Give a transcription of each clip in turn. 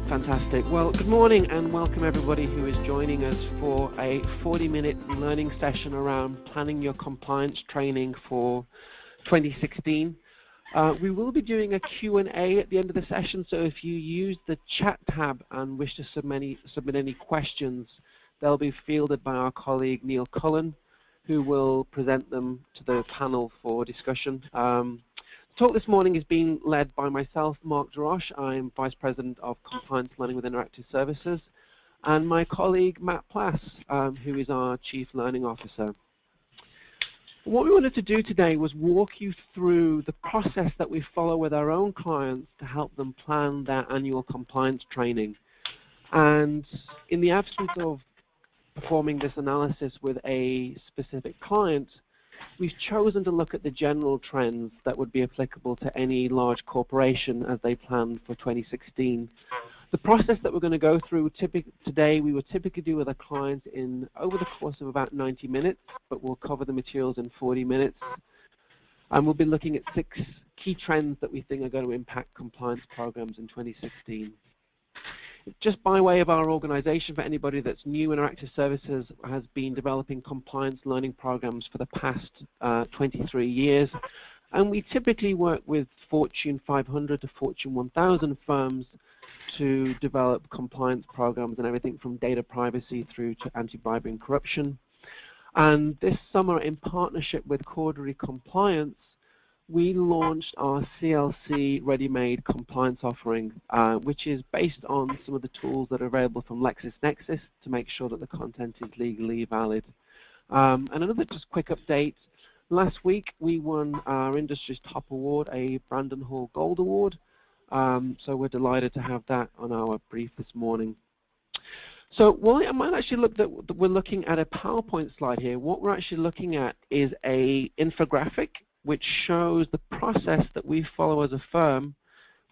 Fantastic. Well, good morning and welcome everybody who is joining us for a 40-minute learning session around planning your compliance training for 2016. We will be doing a Q&A at the end of the session, so if you use the chat tab and wish to submit any questions, they'll be fielded by our colleague Neil Cullen, who will present them to the panel for discussion. The talk this morning is being led by myself, Mark Jarosh. I'm Vice President of Compliance Learning with Interactive Services, and my colleague Matt Plass, who is our Chief Learning Officer. What we wanted to do today was walk you through the process that we follow with our own clients to help them plan their annual compliance training. And in the absence of performing this analysis with a specific client, we've chosen to look at the general trends that would be applicable to any large corporation as they plan for 2016. The process that we're going to go through today, we would typically do with a client in over the course of about 90 minutes, but we'll cover the materials in 40 minutes. And we'll be looking at 6 key trends that we think are going to impact compliance programs in 2016. Just by way of our organization, for anybody that's new, Interactive Services has been developing compliance learning programs for the past 23 years. And we typically work with Fortune 500 to Fortune 1000 firms to develop compliance programs and everything from data privacy through to anti-bribery and corruption. And this summer, in partnership with Cordery Compliance, we launched our CLC ready-made compliance offering, which is based on some of the tools that are available from LexisNexis to make sure that the content is legally valid. And another just quick update, last week we won our industry's top award, a Brandon Hall Gold Award. So we're delighted to have that on our brief this morning. So I might actually look that we're looking at a PowerPoint slide here. What we're actually looking at is a infographic which shows the process that we follow as a firm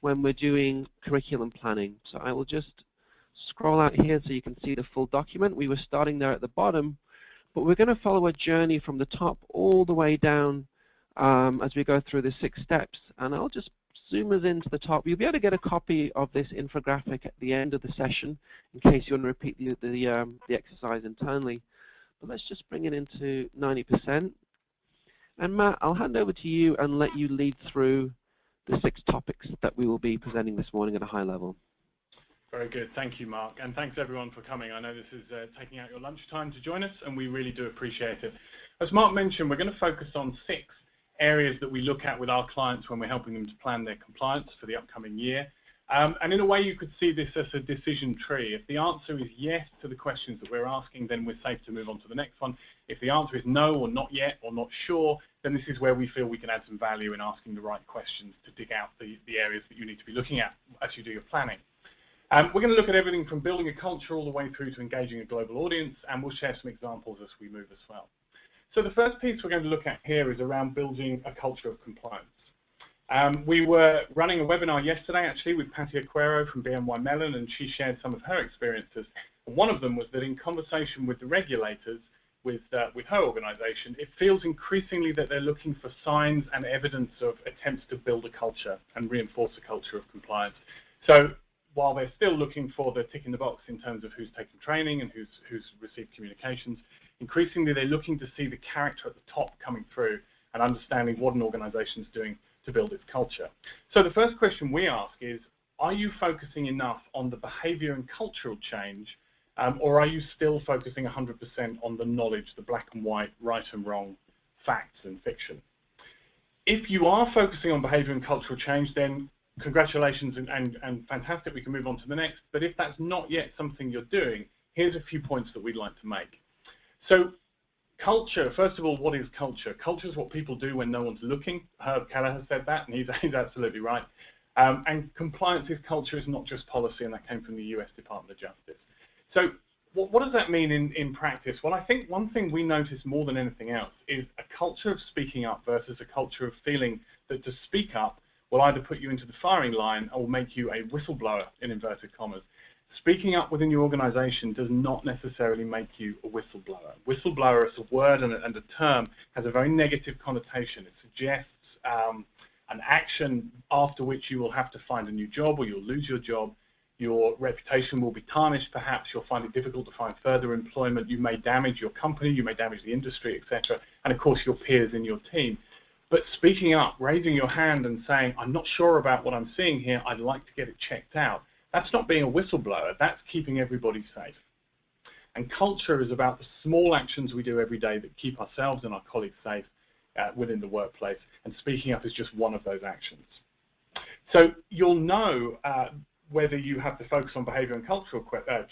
when we're doing curriculum planning. So I will just scroll out here so you can see the full document. We were starting there at the bottom, but we're going to follow a journey from the top all the way down as we go through the 6 steps. And I'll just zoom us into the top. You'll be able to get a copy of this infographic at the end of the session in case you want to repeat the exercise internally. But let's just bring it into 90%. And Matt, I'll hand over to you and let you lead through the 6 topics that we will be presenting this morning at a high level. Very good. Thank you, Mark. And thanks, everyone, for coming. I know this is taking out your lunchtime to join us, and we really do appreciate it. As Mark mentioned, we're going to focus on 6 areas that we look at with our clients when we're helping them to plan their compliance for the upcoming year. And in a way, you could see this as a decision tree. If the answer is yes to the questions that we're asking, then we're safe to move on to the next one. If the answer is no or not yet or not sure, then this is where we feel we can add some value in asking the right questions to dig out the areas that you need to be looking at as you do your planning. We're going to look at everything from building a culture all the way through to engaging a global audience, and we'll share some examples as we move as well. So the first piece we're going to look at here is around building a culture of compliance. We were running a webinar yesterday, actually, with Patty Aquero from BNY Mellon, and she shared some of her experiences. And one of them was that in conversation with the regulators, with her organization, it feels increasingly that they're looking for signs and evidence of attempts to build a culture and reinforce a culture of compliance. So while they're still looking for the tick in the box in terms of who's taken training and who's received communications, increasingly they're looking to see the character at the top coming through and understanding what an organization is doing to build its culture. So the first question we ask is, are you focusing enough on the behavior and cultural change, or are you still focusing 100% on the knowledge, the black and white, right and wrong, facts and fiction? If you are focusing on behavior and cultural change, then congratulations and fantastic, we can move on to the next. But if that's not yet something you're doing, here's a few points that we'd like to make. So culture, first of all, what is culture? Culture is what people do when no one's looking. Herb Keller has said that, and he's absolutely right. And compliance is culture, is not just policy, and that came from the US Department of Justice. So what does that mean in practice? Well, I think one thing we notice more than anything else is a culture of speaking up versus a culture of feeling that to speak up will either put you into the firing line or make you a whistleblower, in inverted commas. Speaking up within your organization does not necessarily make you a whistleblower. Whistleblower as a word and a term has a very negative connotation. It suggests an action after which you will have to find a new job or you'll lose your job. Your reputation will be tarnished, perhaps. You'll find it difficult to find further employment. You may damage your company, you may damage the industry, etc. And of course, your peers in your team. But speaking up, raising your hand and saying, I'm not sure about what I'm seeing here, I'd like to get it checked out. That's not being a whistleblower, that's keeping everybody safe. And culture is about the small actions we do every day that keep ourselves and our colleagues safe within the workplace, and speaking up is just one of those actions. So you'll know whether you have to focus on behavior and cultural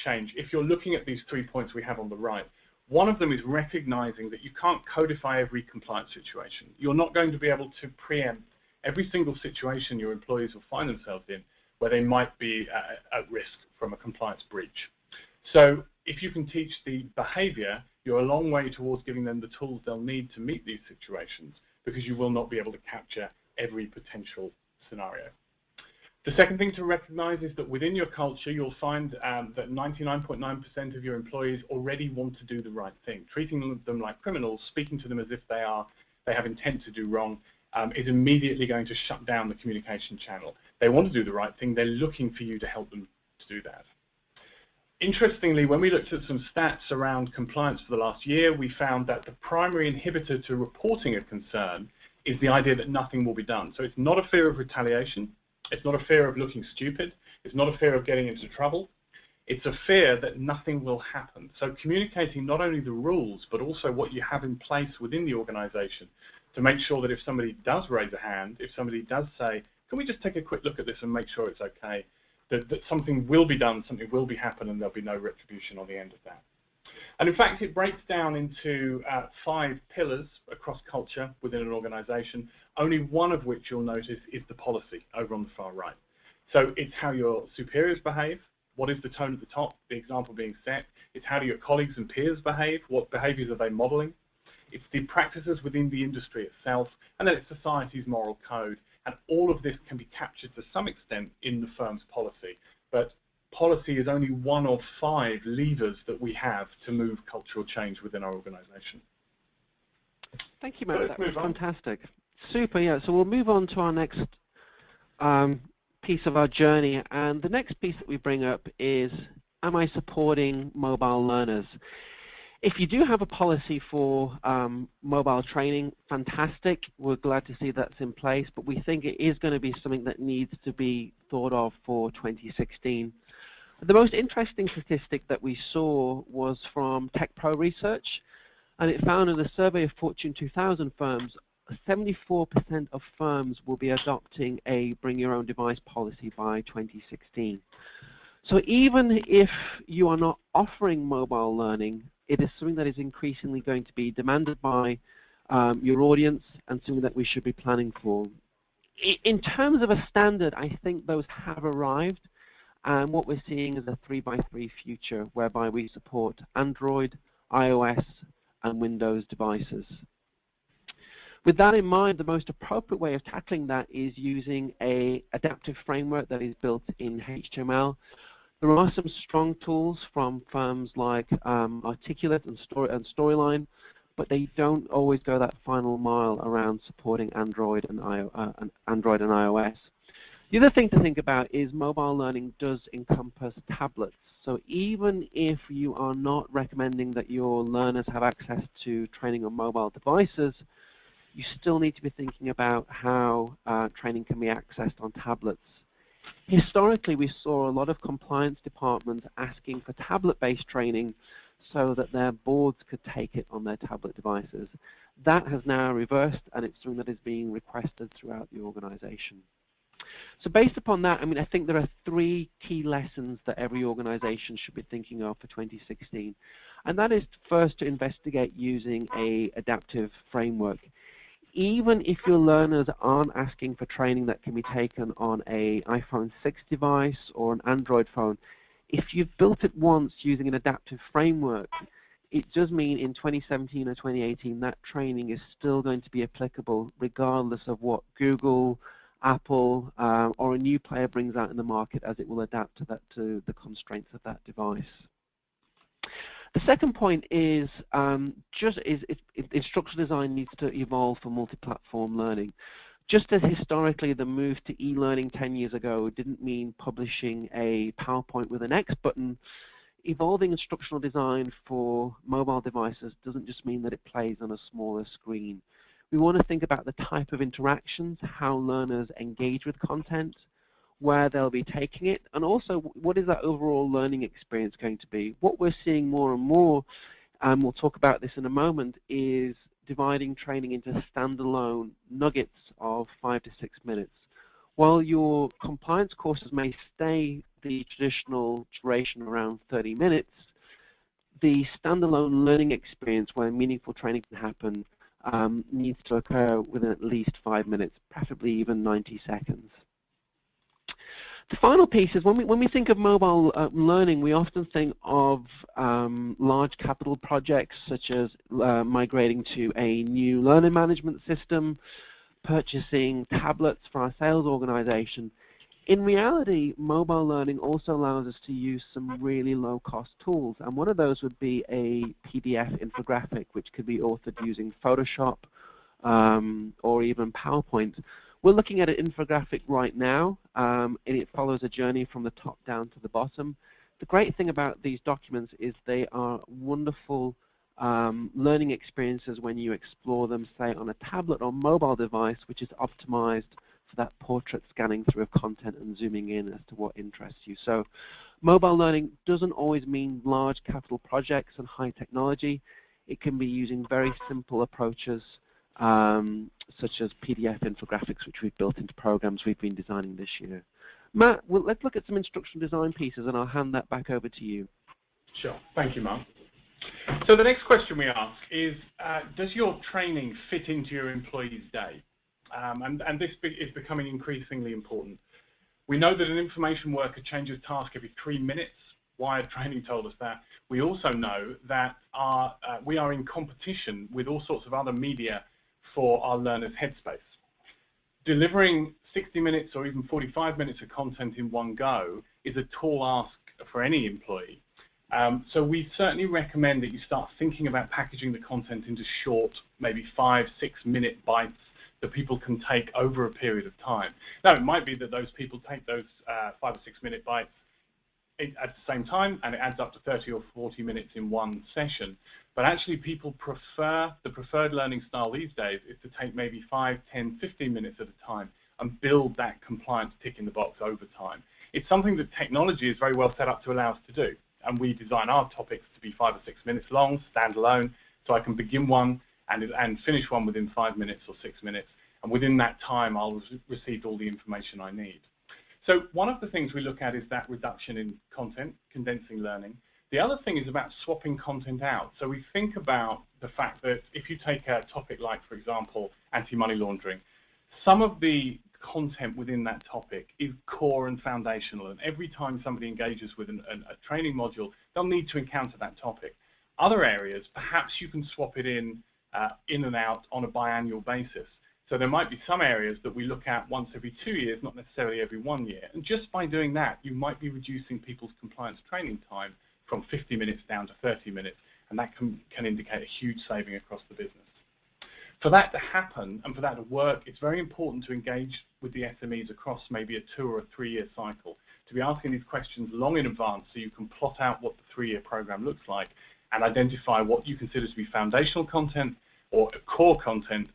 change if you're looking at these 3 points we have on the right. One of them is recognizing that you can't codify every compliance situation. You're not going to be able to preempt every single situation your employees will find themselves in where they might be at risk from a compliance breach. So if you can teach the behavior, you're a long way towards giving them the tools they'll need to meet these situations, because you will not be able to capture every potential scenario. The second thing to recognize is that within your culture, you'll find that 99.9% of your employees already want to do the right thing. Treating them like criminals, speaking to them as if they have intent to do wrong, is immediately going to shut down the communication channel. They want to do the right thing. They're looking for you to help them to do that. Interestingly, when we looked at some stats around compliance for the last year, we found that the primary inhibitor to reporting a concern is the idea that nothing will be done. So it's not a fear of retaliation. It's not a fear of looking stupid. It's not a fear of getting into trouble. It's a fear that nothing will happen. So communicating not only the rules, but also what you have in place within the organization to make sure that if somebody does raise a hand, if somebody does say, can we just take a quick look at this and make sure it's okay, that something will be done, something will be happen, and there'll be no retribution on the end of that. And in fact, it breaks down into 5 pillars across culture within an organization, only one of which you'll notice is the policy over on the far right. So it's how your superiors behave, what is the tone at the top, the example being set, it's how do your colleagues and peers behave, what behaviors are they modeling, it's the practices within the industry itself, and then it's society's moral code. And all of this can be captured to some extent in the firm's policy. But policy is only one of 5 levers that we have to move cultural change within our organization. Thank you, Matt. That was fantastic. Super, yeah. So we'll move on to our next piece of our journey. And the next piece that we bring up is, am I supporting mobile learners? If you do have a policy for mobile training, fantastic. We're glad to see that's in place, but we think it is going to be something that needs to be thought of for 2016. The most interesting statistic that we saw was from Tech Pro Research, and it found in a survey of Fortune 2000 firms, 74% of firms will be adopting a bring your own device policy by 2016. So even if you are not offering mobile learning, it is something that is increasingly going to be demanded by your audience and something that we should be planning for. In terms of a standard, I think those have arrived, and what we're seeing is a 3x3 future whereby we support Android, iOS, and Windows devices. With that in mind, the most appropriate way of tackling that is using an adaptive framework that is built in HTML. There are some strong tools from firms like Articulate and Storyline, but they don't always go that final mile around supporting Android and iOS. The other thing to think about is mobile learning does encompass tablets. So even if you are not recommending that your learners have access to training on mobile devices, you still need to be thinking about how training can be accessed on tablets. Historically, we saw a lot of compliance departments asking for tablet-based training so that their boards could take it on their tablet devices. That has now reversed, and it's something that is being requested throughout the organization. So based upon that, I mean, I think there are 3 key lessons that every organization should be thinking of for 2016. And that is first to investigate using an adaptive framework. Even if your learners aren't asking for training that can be taken on an iPhone 6 device or an Android phone, if you've built it once using an adaptive framework, it does mean in 2017 or 2018 that training is still going to be applicable regardless of what Google, Apple, or a new player brings out in the market, as it will adapt to the constraints of that device. The second point is instructional design needs to evolve for multi-platform learning. Just as historically the move to e-learning 10 years ago didn't mean publishing a PowerPoint with an X button, evolving instructional design for mobile devices doesn't just mean that it plays on a smaller screen. We want to think about the type of interactions, how learners engage with content, where they'll be taking it, and also what is that overall learning experience going to be. What we're seeing more and more, and we'll talk about this in a moment, is dividing training into standalone nuggets of 5 to 6 minutes. While your compliance courses may stay the traditional duration around 30 minutes, the standalone learning experience where meaningful training can happen needs to occur within at least 5 minutes, preferably even 90 seconds. The final piece is when we think of mobile learning, we often think of large capital projects such as migrating to a new learning management system, purchasing tablets for our sales organization. In reality, mobile learning also allows us to use some really low-cost tools, and one of those would be a PDF infographic, which could be authored using Photoshop or even PowerPoint. We're looking at an infographic right now, and it follows a journey from the top down to the bottom. The great thing about these documents is they are wonderful learning experiences when you explore them, say, on a tablet or mobile device, which is optimized for that portrait scanning through of content and zooming in as to what interests you. So mobile learning doesn't always mean large capital projects and high technology. It can be using very simple approaches such as PDF infographics, which we've built into programs we've been designing this year. Matt, let's look at some instructional design pieces, and I'll hand that back over to you. Sure. Thank you, Mark. So the next question we ask is, does your training fit into your employee's day? And this is becoming increasingly important. We know that an information worker changes task every 3 minutes. Wired training told us that. We also know that we are in competition with all sorts of other media for our learners' headspace. Delivering 60 minutes or even 45 minutes of content in one go is a tall ask for any employee. So we certainly recommend that you start thinking about packaging the content into short, maybe 5-6 minute bites that people can take over a period of time. Now, it might be that those people take those 5 or 6 minute bites at the same time, and it adds up to 30 or 40 minutes in one session. But actually, people prefer, the preferred learning style these days is to take maybe 5, 10, 15 minutes at a time and build that compliance tick in the box over time. It's something that technology is very well set up to allow us to do. And we design our topics to be 5 or 6 minutes long, standalone, so I can begin one and finish one within 5 minutes or 6 minutes. And within that time, I'll receive all the information I need. So one of the things we look at is that reduction in content, condensing learning. The other thing is about swapping content out. So we think about the fact that if you take a topic like, for example, anti-money laundering, some of the content within that topic is core and foundational, and every time somebody engages with a training module, they'll need to encounter that topic. Other areas, perhaps you can swap it in and out on a biannual basis. So there might be some areas that we look at once every 2 years, not necessarily every 1 year. And just by doing that, you might be reducing people's compliance training time from 50 minutes down to 30 minutes, and that can indicate a huge saving across the business. For that to happen and for that to work, it's very important to engage with the SMEs across maybe a 2 or a 3 year cycle, to be asking these questions long in advance so you can plot out what the 3 year program looks like and identify what you consider to be foundational content or core content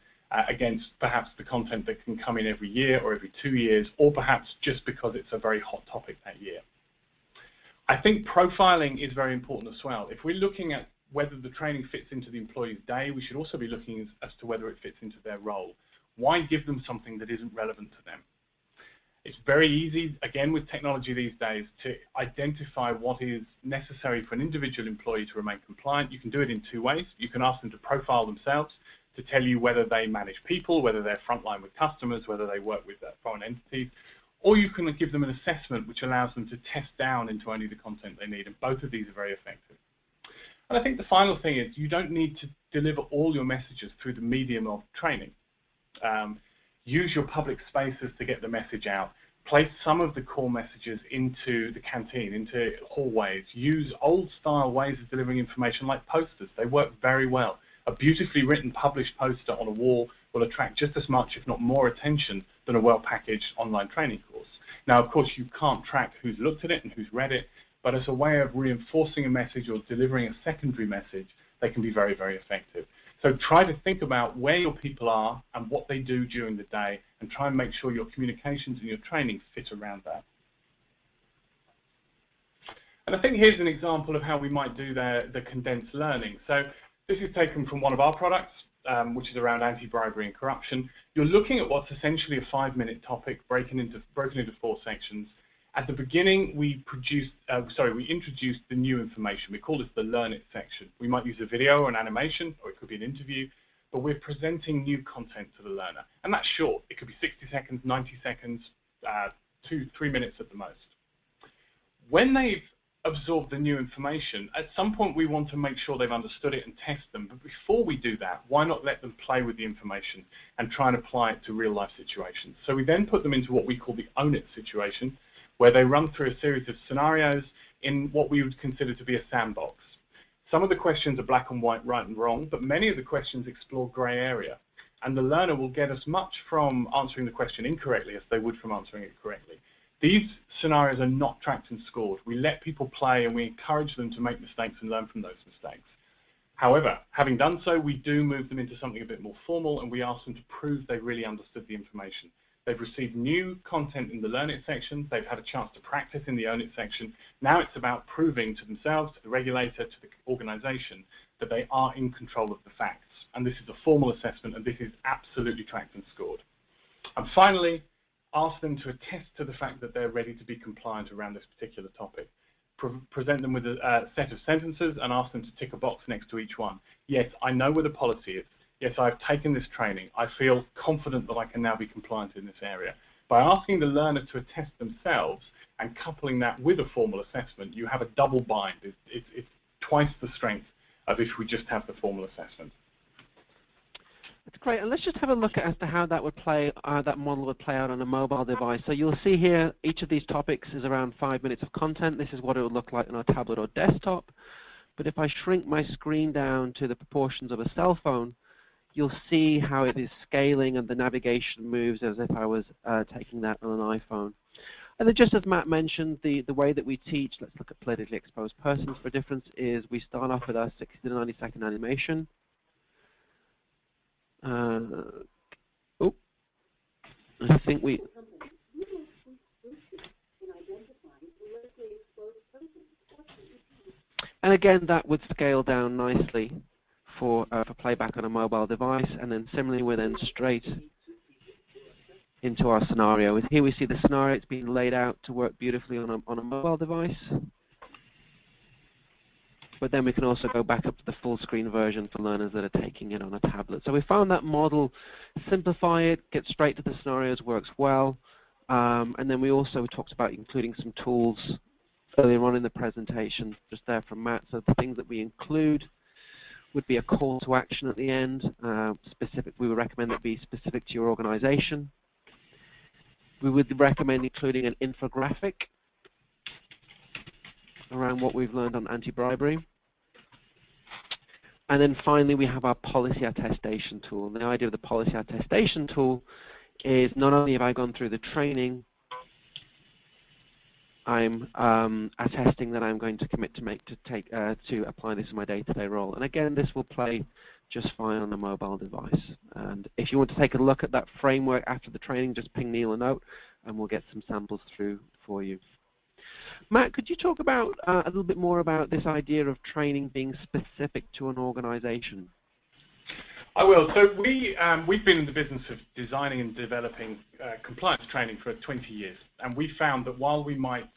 against perhaps the content that can come in every year or every 2 years, or perhaps just because it's a very hot topic that year. I think profiling is very important as well. If we're looking at whether the training fits into the employee's day, we should also be looking as to whether it fits into their role. Why give them something that isn't relevant to them? It's very easy, again with technology these days, to identify what is necessary for an individual employee to remain compliant. You can do it in 2 ways. You can ask them to profile themselves, to tell you whether they manage people, whether they're frontline with customers, whether they work with foreign entities, or you can give them an assessment which allows them to test down into only the content they need, and both of these are very effective. And I think the final thing is you don't need to deliver all your messages through the medium of training. Use your public spaces to get the message out. Place some of the core messages into the canteen, into hallways. Use old-style ways of delivering information like posters. They work very well. A beautifully written published poster on a wall will attract just as much, if not more, attention than a well-packaged online training course. Now, of course, you can't track who's looked at it and who's read it, but as a way of reinforcing a message or delivering a secondary message, they can be very, very effective. So try to think about where your people are and what they do during the day, and try and make sure your communications and your training fit around that. And I think here's an example of how we might do the condensed learning. So this is taken from one of our products, which is around anti-bribery and corruption. You're looking at what's essentially a 5-minute topic broken into 4 sections. At the beginning, we introduced the new information. We call this the Learn It section. We might use a video or an animation, or it could be an interview, but we're presenting new content to the learner. And that's short. It could be 60 seconds, 90 seconds, 2-3 minutes at the most. When they've absorbed the new information, at some point we want to make sure they've understood it and test them. But before we do that, why not let them play with the information and try and apply it to real-life situations? So we then put them into what we call the Own It situation, where they run through a series of scenarios in what we would consider to be a sandbox. Some of the questions are black and white, right and wrong, but many of the questions explore grey area. And the learner will get as much from answering the question incorrectly as they would from answering it correctly. These scenarios are not tracked and scored. We let people play and we encourage them to make mistakes and learn from those mistakes. However, having done so, we do move them into something a bit more formal, and we ask them to prove they really understood the information. They've received new content in the Learn It section. They've had a chance to practice in the Own It section. Now it's about proving to themselves, to the regulator, to the organization, that they are in control of the facts. And this is a formal assessment, and this is absolutely tracked and scored. And finally, ask them to attest to the fact that they're ready to be compliant around this particular topic. Present them with a set of sentences and ask them to tick a box next to each one. Yes, I know where the policy is. Yes, I've taken this training. I feel confident that I can now be compliant in this area. By asking the learner to attest themselves and coupling that with a formal assessment, you have a double bind. It's twice the strength of if we just have the formal assessment. That's great. And let's just have a look at how that would play, that model would play out on a mobile device. So you'll see here, each of these topics is around 5 minutes of content. This is what it would look like on a tablet or desktop. But if I shrink my screen down to the proportions of a cell phone, you'll see how it is scaling and the navigation moves as if I was taking that on an iPhone. And then just as Matt mentioned, the way that we teach, let's look at politically exposed persons for difference, is we start off with our 60 to 90 second animation. I think we... And again, that would scale down nicely for playback on a mobile device, and then similarly we're then straight into our scenario. Here we see the scenario, it's been laid out to work beautifully on a mobile device, but then we can also go back up to the full screen version for learners that are taking it on a tablet. So we found that model, simplify it, get straight to the scenarios, works well, and then we also talked about including some tools earlier on in the presentation, just there from Matt. So the things that we include would be a call to action at the end. We would recommend that be specific to your organization. We would recommend including an infographic around what we've learned on anti-bribery. And then finally, we have our policy attestation tool. And the idea of the policy attestation tool is not only have I gone through the training, I'm attesting that I'm going to commit to apply this in my day-to-day role. And again, this will play just fine on a mobile device. And if you want to take a look at that framework after the training, just ping Neil a note, and we'll get some samples through for you. Matt, could you talk about a little bit more about this idea of training being specific to an organization? I will. So we've been in the business of designing and developing compliance training for 20 years. And we found that while we might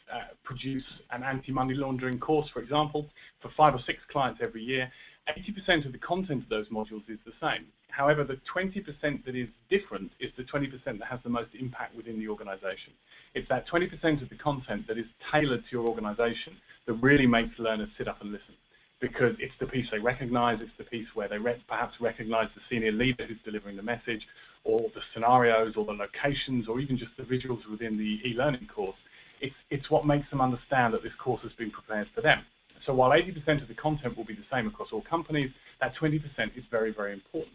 produce an anti-money laundering course, for example, for 5 or 6 clients every year, 80% of the content of those modules is the same. However, the 20% that is different is the 20% that has the most impact within the organization. It's that 20% of the content that is tailored to your organization that really makes learners sit up and listen, because it's the piece they recognize, it's the piece where they perhaps recognize the senior leader who's delivering the message, or the scenarios, or the locations, or even just the visuals within the e-learning course. It's what makes them understand that this course has been prepared for them. So while 80% of the content will be the same across all companies, that 20% is very, very important.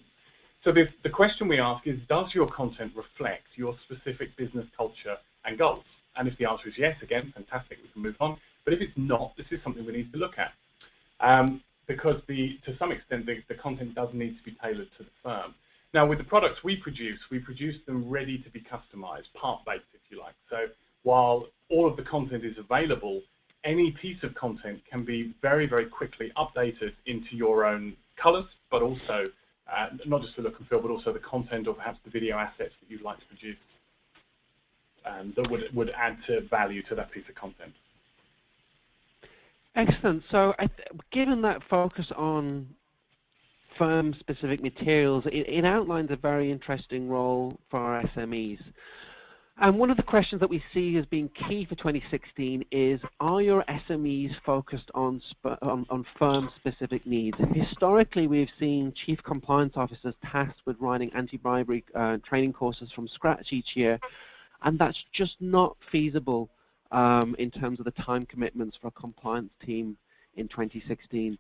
So the question we ask is, does your content reflect your specific business culture and goals? And if the answer is yes, again, fantastic, we can move on. But if it's not, this is something we need to look at. Because to some extent, the content does need to be tailored to the firm. Now, with the products we produce them ready to be customized, part-baked, if you like. So while all of the content is available, any piece of content can be very, very quickly updated into your own colors, but also not just the look and feel, but also the content or perhaps the video assets that you'd like to produce that would add to value to that piece of content. Excellent. So given that focus on firm-specific materials, it outlines a very interesting role for our SMEs. And one of the questions that we see as being key for 2016 is, are your SMEs focused on firm-specific needs? Historically, we've seen chief compliance officers tasked with writing anti-bribery training courses from scratch each year, and that's just not feasible in terms of the time commitments for a compliance team in 2016.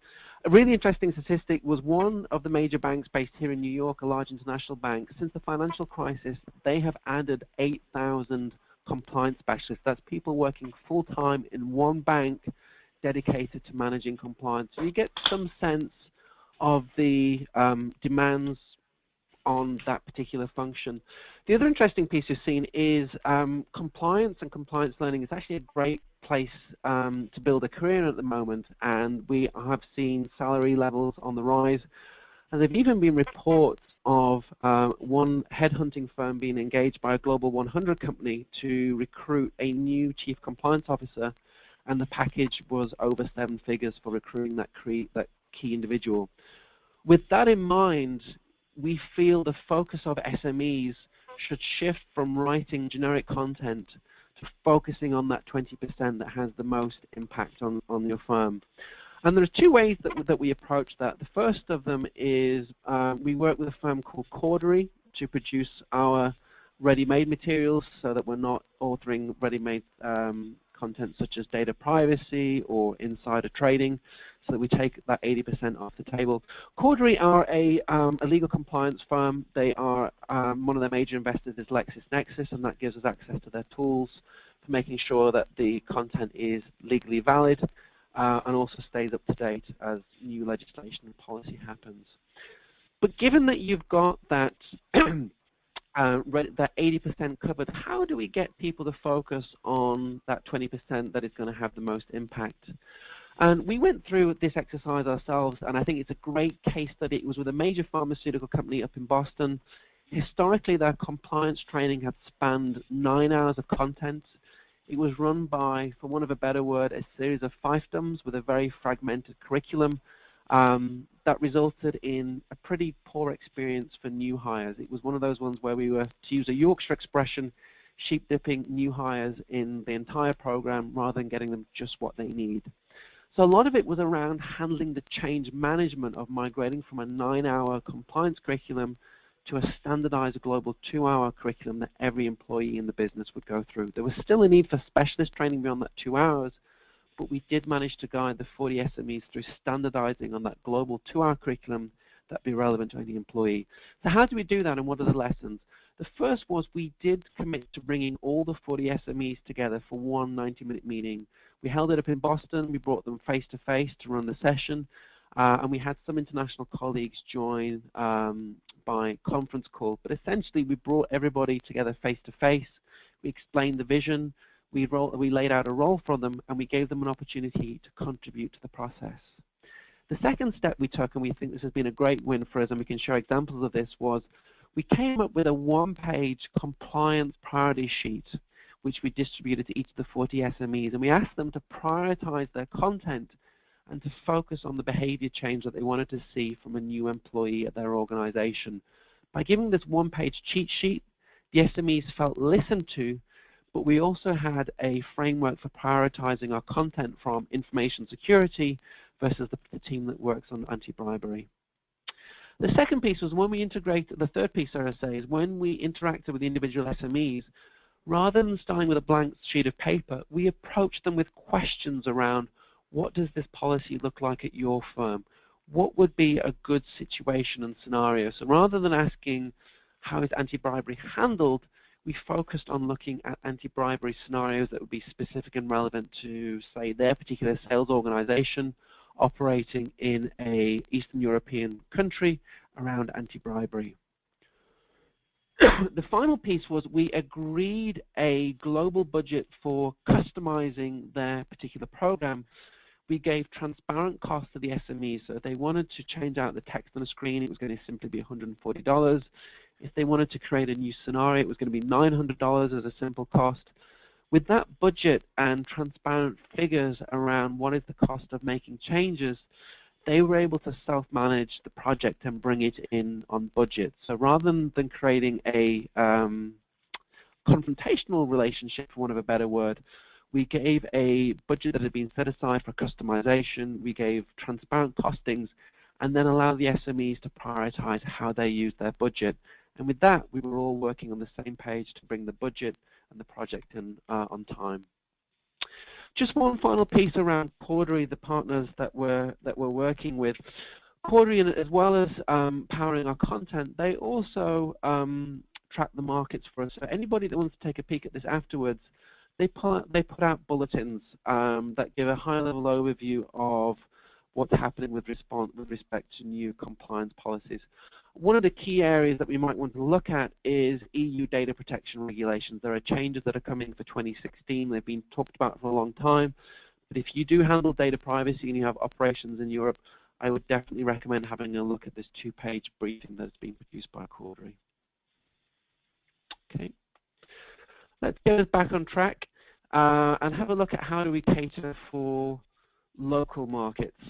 A really interesting statistic was one of the major banks based here in New York, a large international bank. Since the financial crisis, they have added 8,000 compliance specialists. That's people working full-time in one bank dedicated to managing compliance. So you get some sense of the demands on that particular function. The other interesting piece you've seen is compliance and compliance learning is actually a great place to build a career at the moment, and we have seen salary levels on the rise, and there have even been reports of one headhunting firm being engaged by a Global 100 company to recruit a new chief compliance officer, and the package was over 7 figures for recruiting that key individual. With that in mind, we feel the focus of SMEs should shift from writing generic content to focusing on that 20% that has the most impact on your firm. And there are 2 ways that we approach that. The first of them is we work with a firm called Cordery to produce our ready-made materials so that we're not authoring ready-made content such as data privacy or insider trading, so that we take that 80% off the table. Cordery are a legal compliance firm. They are one of their major investors is LexisNexis, and that gives us access to their tools for making sure that the content is legally valid and also stays up to date as new legislation and policy happens. But given that you've got that that 80% covered, how do we get people to focus on that 20% that is going to have the most impact? And we went through this exercise ourselves, and I think it's a great case study. It was with a major pharmaceutical company up in Boston. Historically, their compliance training had spanned 9 hours of content. It was run by, for want of a better word, a series of fiefdoms with a very fragmented curriculum that resulted in a pretty poor experience for new hires. It was one of those ones where we were, to use a Yorkshire expression, sheep-dipping new hires in the entire program rather than getting them just what they need. So a lot of it was around handling the change management of migrating from a 9-hour compliance curriculum to a standardized global 2-hour curriculum that every employee in the business would go through. There was still a need for specialist training beyond that 2 hours, but we did manage to guide the 40 SMEs through standardizing on that global 2-hour curriculum that be relevant to any employee. So how do we do that, and what are the lessons? The first was we did commit to bringing all the 40 SMEs together for one 90-minute meeting. We held it up in Boston. We brought them face-to-face to run the session, and we had some international colleagues join by conference call. But essentially, we brought everybody together face-to-face. We explained the vision. We laid out a role for them, and we gave them an opportunity to contribute to the process. The second step we took, and we think this has been a great win for us, and we can show examples of this, was we came up with a 1-page compliance priority sheet, which we distributed to each of the 40 SMEs, and we asked them to prioritize their content and to focus on the behavior change that they wanted to see from a new employee at their organization. By giving this 1-page cheat sheet, the SMEs felt listened to, but we also had a framework for prioritizing our content from information security versus the team that works on anti-bribery. The second piece was when we integrated, the third piece I would say, is when we interacted with the individual SMEs, rather than starting with a blank sheet of paper, we approached them with questions around, what does this policy look like at your firm? what would be a good situation and scenario. So rather than asking how is anti-bribery handled, we focused on looking at anti-bribery scenarios that would be specific and relevant to, say, their particular sales organization operating in a Eastern European country around anti-bribery. The final piece was we agreed a global budget for customizing their particular program. We gave transparent costs to the SMEs, so if they wanted to change out the text on the screen, it was going to simply be $140. If they wanted to create a new scenario, it was going to be $900 as a simple cost. With that budget and transparent figures around what is the cost of making changes, they were able to self-manage the project and bring it in on budget. So rather than creating a confrontational relationship, for want of a better word, we gave a budget that had been set aside for customization, we gave transparent costings, and then allowed the SMEs to prioritize how they use their budget. And with that, we were all working on the same page to bring the budget and the project in on time. Just one final piece around Cordery, the partners that we're working with. Cordery, as well as powering our content, they also track the markets for us. So anybody that wants to take a peek at this afterwards, they put out bulletins that give a high-level overview of what's happening with respect to new compliance policies. One of the key areas that we might want to look at is EU data protection regulations. There are changes that are coming for 2016. They've been talked about for a long time. But if you do handle data privacy and you have operations in Europe, I would definitely recommend having a look at this two-page briefing that's been produced by Cordery. Okay. Let's get us back on track and have a look at how do we cater for local markets,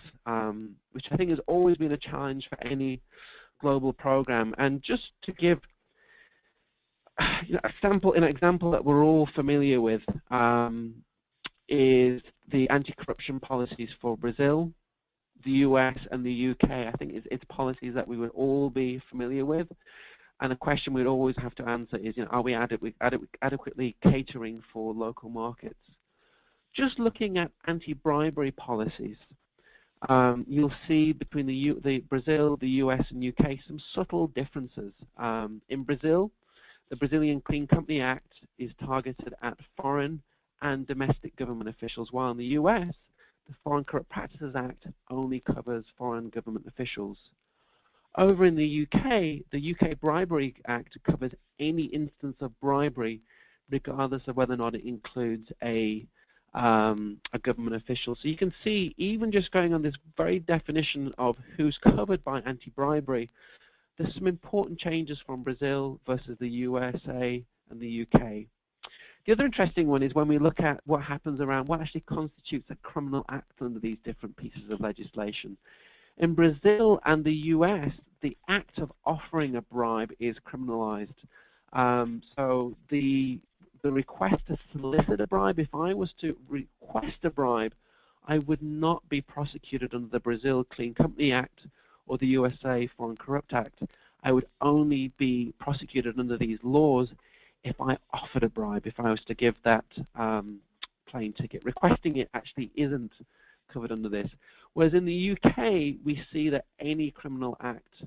which I think has always been a challenge for any global program. And just to give an example that we're all familiar with is the anti-corruption policies for Brazil, the US, and the UK. I think it's policies that we would all be familiar with. And a question we'd always have to answer is, are we adequately catering for local markets? Just looking at anti-bribery policies, you'll see between the Brazil, the US, and UK some subtle differences. In Brazil, the Brazilian Clean Company Act is targeted at foreign and domestic government officials, while in the US, the Foreign Corrupt Practices Act only covers foreign government officials. Over in the UK Bribery Act covers any instance of bribery, regardless of whether or not it includes a government official. So you can see, even just going on this very definition of who's covered by anti-bribery, there's some important changes from Brazil versus the USA and the UK. The other interesting one is when we look at what happens around what actually constitutes a criminal act under these different pieces of legislation. In Brazil and the US, the act of offering a bribe is criminalized. So the request to solicit a bribe, if I was to request a bribe, I would not be prosecuted under the Brazil Clean Company Act or the USA Foreign Corrupt Act. I would only be prosecuted under these laws if I offered a bribe, if I was to give that plane ticket. Requesting it actually isn't covered under this. Whereas in the UK, we see that any criminal act,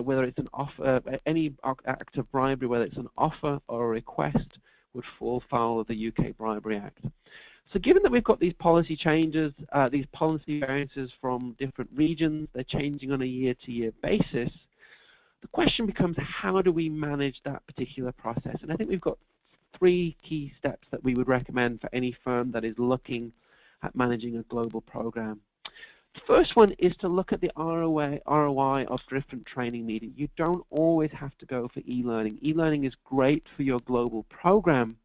whether it's an offer, any act of bribery, whether it's an offer or a request, would fall foul of the UK Bribery Act. So given that we've got these policy changes, these policy variances from different regions, they're changing on a year-to-year basis, the question becomes, how do we manage that particular process? And I think we've got 3 key steps that we would recommend for any firm that is looking at managing a global program. The first one is to look at the ROI of different training media. You don't always have to go for e-learning. E-learning is great for your global program,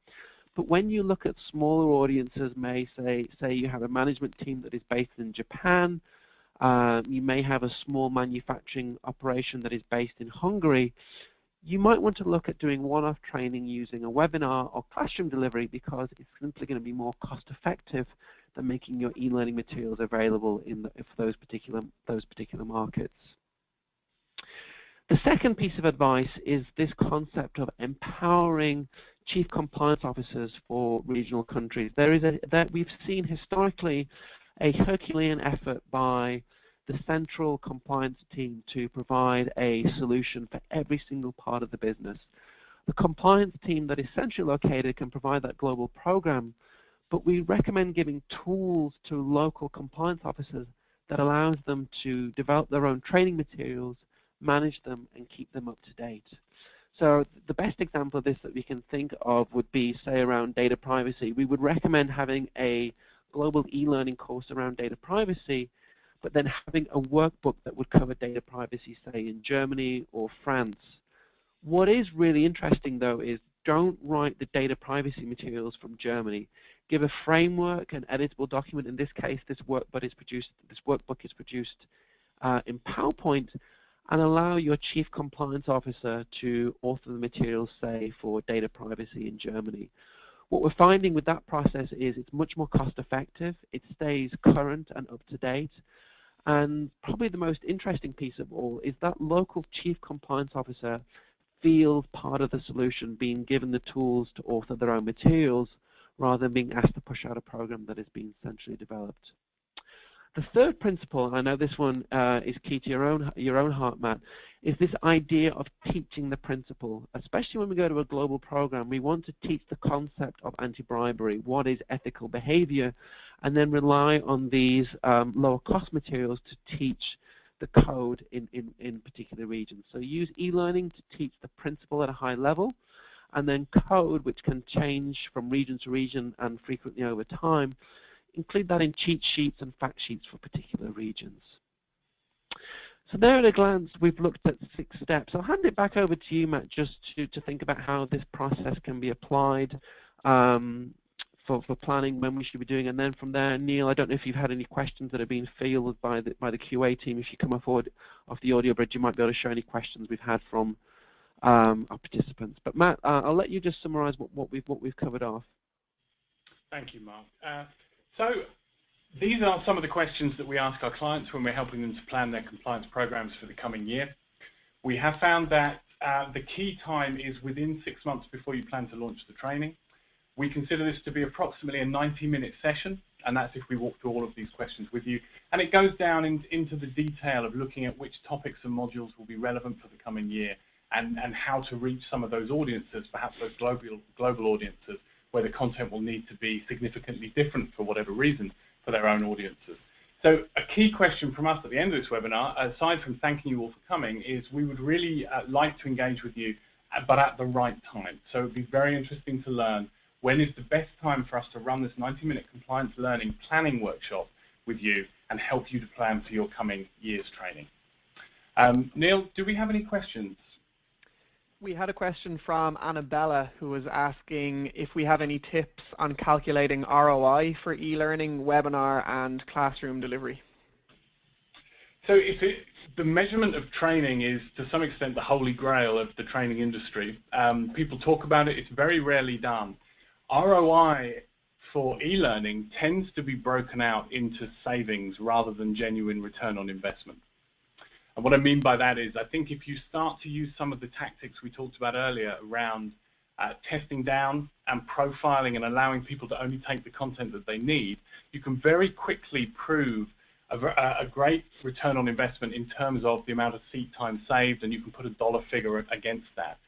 but when you look at smaller audiences, say you have a management team that is based in Japan, you may have a small manufacturing operation that is based in Hungary, you might want to look at doing one-off training using a webinar or classroom delivery because it's simply going to be more cost-effective than making your e-learning materials available for those particular markets. The second piece of advice is this concept of empowering chief compliance officers for regional countries. We've seen historically a Herculean effort by the central compliance team to provide a solution for every single part of the business. The compliance team that is centrally located can provide that global program, but we recommend giving tools to local compliance officers that allows them to develop their own training materials, manage them, and keep them up to date. So the best example of this that we can think of would be, say, around data privacy. We would recommend having a global e-learning course around data privacy, but then having a workbook that would cover data privacy, say, in Germany or France. What is really interesting, though, is don't write the data privacy materials from Germany. Give a framework, an editable document. In this case, this workbook is produced in PowerPoint, and allow your chief compliance officer to author the materials, say, for data privacy in Germany. What we're finding with that process is it's much more cost effective, it stays current and up to date, and probably the most interesting piece of all is that local chief compliance officer feels part of the solution, being given the tools to author their own materials rather than being asked to push out a program that has been centrally developed. The third principle, and I know this one is key to your own heart, Matt, is this idea of teaching the principle. Especially when we go to a global program, we want to teach the concept of anti-bribery, what is ethical behavior, and then rely on these lower cost materials to teach the code in particular regions. So use e-learning to teach the principle at a high level, and then code, which can change from region to region and frequently over time. Include that in cheat sheets and fact sheets for particular regions. So there at a glance, we've looked at 6 steps. I'll hand it back over to you, Matt, just to think about how this process can be applied for planning, when we should be doing, and then from there, Neil, I don't know if you've had any questions that have been fielded by the QA team. If you come forward off the audio bridge, you might be able to show any questions we've had from our participants. But Matt, I'll let you just summarize what we've covered off. Thank you, Mark. So these are some of the questions that we ask our clients when we're helping them to plan their compliance programs for the coming year. We have found that the key time is within 6 months before you plan to launch the training. We consider this to be approximately a 90-minute session, and that's if we walk through all of these questions with you. And it goes down into the detail of looking at which topics and modules will be relevant for the coming year, and how to reach some of those audiences, perhaps those global audiences, where the content will need to be significantly different for whatever reason for their own audiences. So a key question from us at the end of this webinar, aside from thanking you all for coming, is we would really like to engage with you, but at the right time. So it would be very interesting to learn when is the best time for us to run this 90-minute compliance learning planning workshop with you and help you to plan for your coming year's training. Neil, do we have any questions? We had a question from Annabella, who was asking if we have any tips on calculating ROI for e-learning, webinar, and classroom delivery. So the measurement of training is, to some extent, the holy grail of the training industry. People talk about it, it's very rarely done. ROI for e-learning tends to be broken out into savings rather than genuine return on investment. And what I mean by that is, I think if you start to use some of the tactics we talked about earlier around testing down and profiling and allowing people to only take the content that they need, you can very quickly prove a great return on investment in terms of the amount of seat time saved, and you can put a dollar figure against that.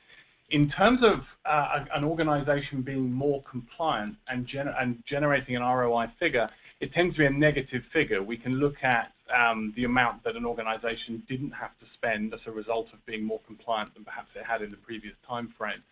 In terms of an organization being more compliant and generating an ROI figure, it tends to be a negative figure. We can look at the amount that an organization didn't have to spend as a result of being more compliant than perhaps it had in the previous time frame.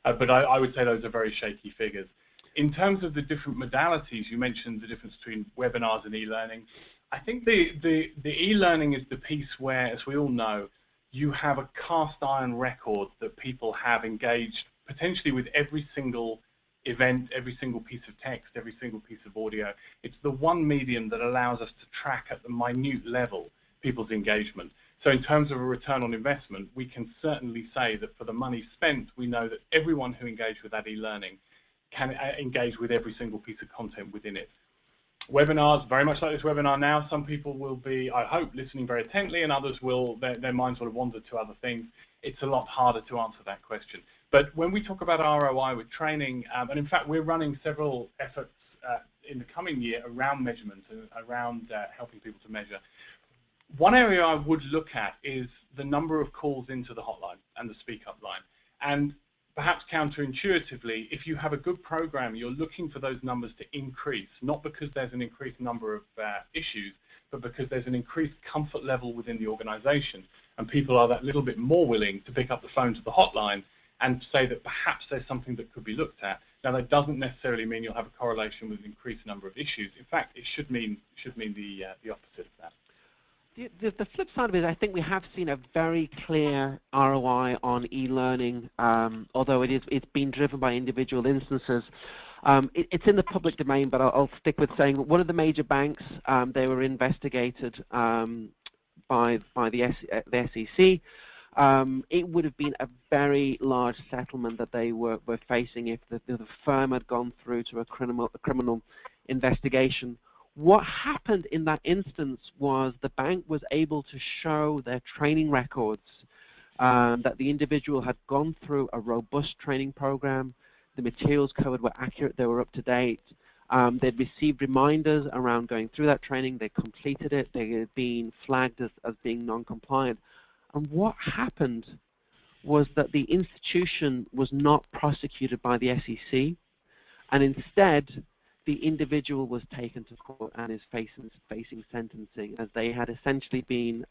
But I would say those are very shaky figures. In terms of the different modalities, you mentioned the difference between webinars and e-learning. I think the e-learning is the piece where, as we all know, you have a cast iron record that people have engaged potentially with every single event, every single piece of text, every single piece of audio. It's the one medium that allows us to track at the minute level people's engagement. So in terms of a return on investment, we can certainly say that for the money spent, we know that everyone who engaged with that e-learning can engage with every single piece of content within it. Webinars, very much like this webinar now, some people will be, I hope, listening very attentively, and others will, their minds will have wandered to other things. It's a lot harder to answer that question. But when we talk about ROI with training, and in fact we're running several efforts in the coming year around measurement and around helping people to measure. One area I would look at is the number of calls into the hotline and the speak up line. And perhaps counterintuitively, if you have a good program, you're looking for those numbers to increase, not because there's an increased number of issues, but because there's an increased comfort level within the organization, and people are that little bit more willing to pick up the phone to the hotline and say that perhaps there's something that could be looked at. Now, that doesn't necessarily mean you'll have a correlation with an increased number of issues. In fact, it should mean the opposite of that. The flip side of it is I think we have seen a very clear ROI on e-learning, although it's been driven by individual instances. It's in the public domain, but I'll stick with saying one of the major banks, they were investigated by the SEC. It would have been a very large settlement that they were facing if the firm had gone through to a criminal investigation. What happened in that instance was the bank was able to show their training records, that the individual had gone through a robust training program, the materials covered were accurate, they were up to date, they'd received reminders around going through that training, they completed it, they had been flagged as being non-compliant. And what happened was that the institution was not prosecuted by the SEC, and instead the individual was taken to court and is facing sentencing, as they had essentially been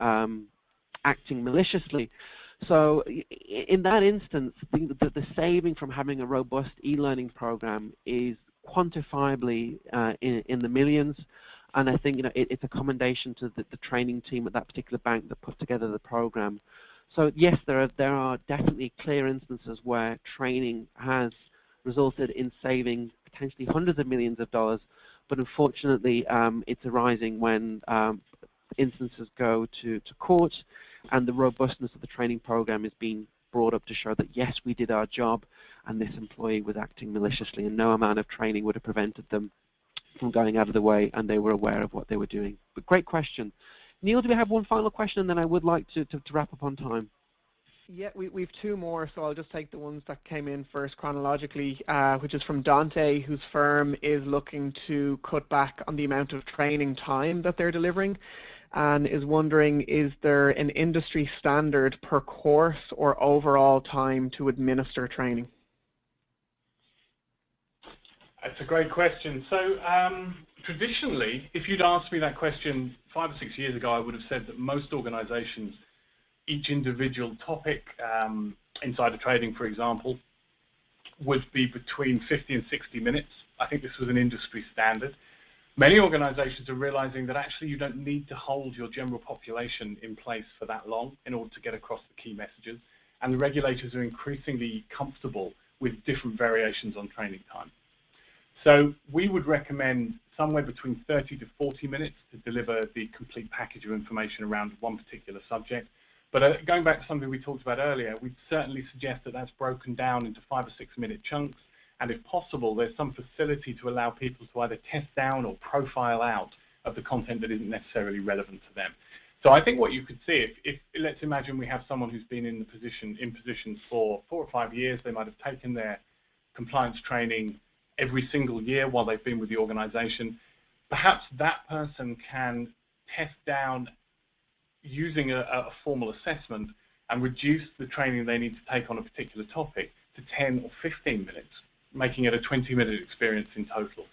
acting maliciously. So in that instance, the saving from having a robust e-learning program is quantifiably in the millions, and I think it's a commendation to the training team at that particular bank that put together the program. So yes, there are definitely clear instances where training has resulted in saving potentially hundreds of millions of dollars, but unfortunately it's arising when instances go to court and the robustness of the training program is being brought up to show that yes, we did our job and this employee was acting maliciously and no amount of training would have prevented them from going out of the way and they were aware of what they were doing. But great question. Neil, do we have one final question, and then I would like to wrap up on time? Yeah, we've two more, so I'll just take the ones that came in first chronologically, which is from Dante, whose firm is looking to cut back on the amount of training time that they're delivering, and is wondering, is there an industry standard per course or overall time to administer training? That's a great question. So traditionally, if you'd asked me that question 5 or 6 years ago, I would have said that most organizations, each individual topic, insider trading, for example, would be between 50 and 60 minutes. I think this was an industry standard. Many organizations are realizing that actually you don't need to hold your general population in place for that long in order to get across the key messages. And the regulators are increasingly comfortable with different variations on training time. So we would recommend somewhere between 30 to 40 minutes to deliver the complete package of information around one particular subject. But going back to something we talked about earlier, we'd certainly suggest that that's broken down into 5 or 6 minute chunks, and if possible, there's some facility to allow people to either test down or profile out of the content that isn't necessarily relevant to them. So I think what you could see, if let's imagine we have someone who's been in positions for 4 or 5 years, they might have taken their compliance training every single year while they've been with the organization. Perhaps that person can test down using a formal assessment and reduce the training they need to take on a particular topic to 10 or 15 minutes, making it a 20-minute experience in total.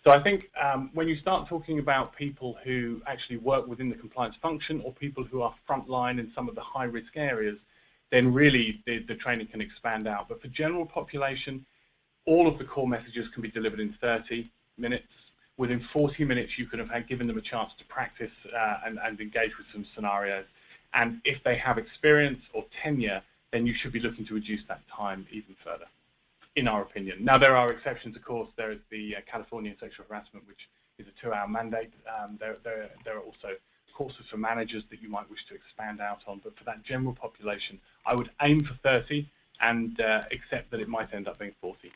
So I think when you start talking about people who actually work within the compliance function or people who are frontline in some of the high-risk areas, then really the training can expand out. But for general population, all of the core messages can be delivered in 30 minutes. Within 40 minutes, you could have given them a chance to practice and engage with some scenarios. And if they have experience or tenure, then you should be looking to reduce that time even further, in our opinion. Now, there are exceptions, of course. There is the California sexual harassment, which is a 2-hour mandate. There are also courses for managers that you might wish to expand out on. But for that general population, I would aim for 30 and accept that it might end up being 40.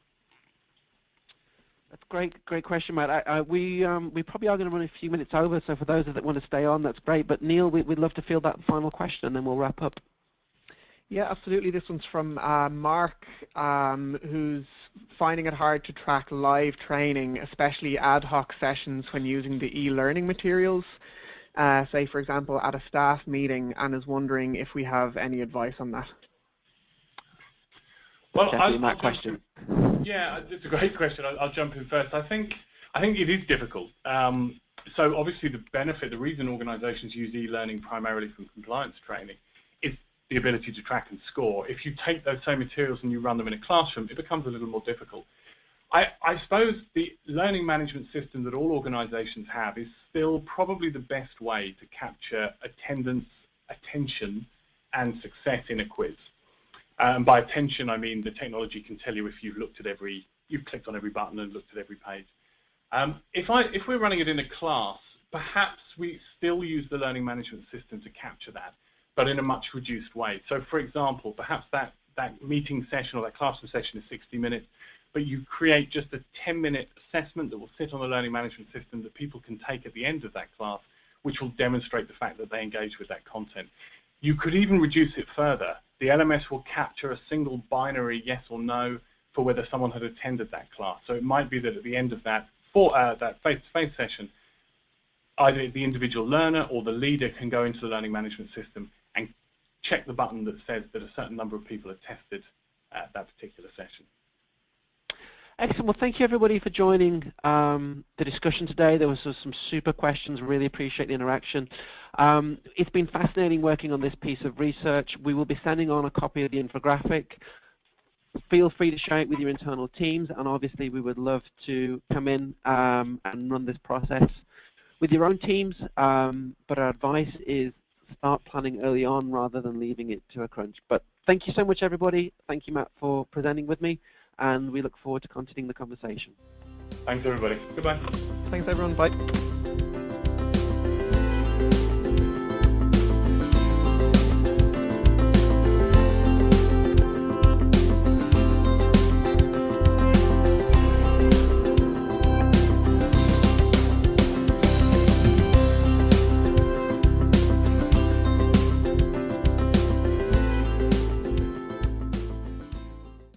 That's great question, Matt. We probably are going to run a few minutes over, so for those that want to stay on, that's great. But Neil, we'd love to field that final question, and then we'll wrap up. Yeah, absolutely. This one's from Mark, who's finding it hard to track live training, especially ad hoc sessions when using the e-learning materials. say for example at a staff meeting, and is wondering if we have any advice on that. Well, definitely that question. Yeah, it's a great question. I'll jump in first. I think it is difficult. So obviously the reason organisations use e-learning primarily from compliance training is the ability to track and score. If you take those same materials and you run them in a classroom, it becomes a little more difficult. I suppose the learning management system that all organisations have is still probably the best way to capture attendance, attention, and success in a quiz. And by attention, I mean the technology can tell you if you've clicked on every button and looked at every page. If we're running it in a class, perhaps we still use the learning management system to capture that, but in a much reduced way. So for example, perhaps that meeting session or that classroom session is 60 minutes, but you create just a 10-minute assessment that will sit on the learning management system that people can take at the end of that class, which will demonstrate the fact that they engage with that content. You could even reduce it further. The LMS will capture a single binary yes or no for whether someone had attended that class. So it might be that at the end of that face-to-face session, either the individual learner or the leader can go into the learning management system and check the button that says that a certain number of people have tested that particular session. Excellent. Well, thank you everybody for joining the discussion today. There was some super questions. Really appreciate the interaction. It's been fascinating working on this piece of research. We will be sending on a copy of the infographic. Feel free to share it with your internal teams, and obviously we would love to come in and run this process with your own teams, but our advice is start planning early on rather than leaving it to a crunch. But thank you so much everybody. Thank you Matt for presenting with me, and we look forward to continuing the conversation. Thanks everybody. Goodbye. Thanks everyone. Bye.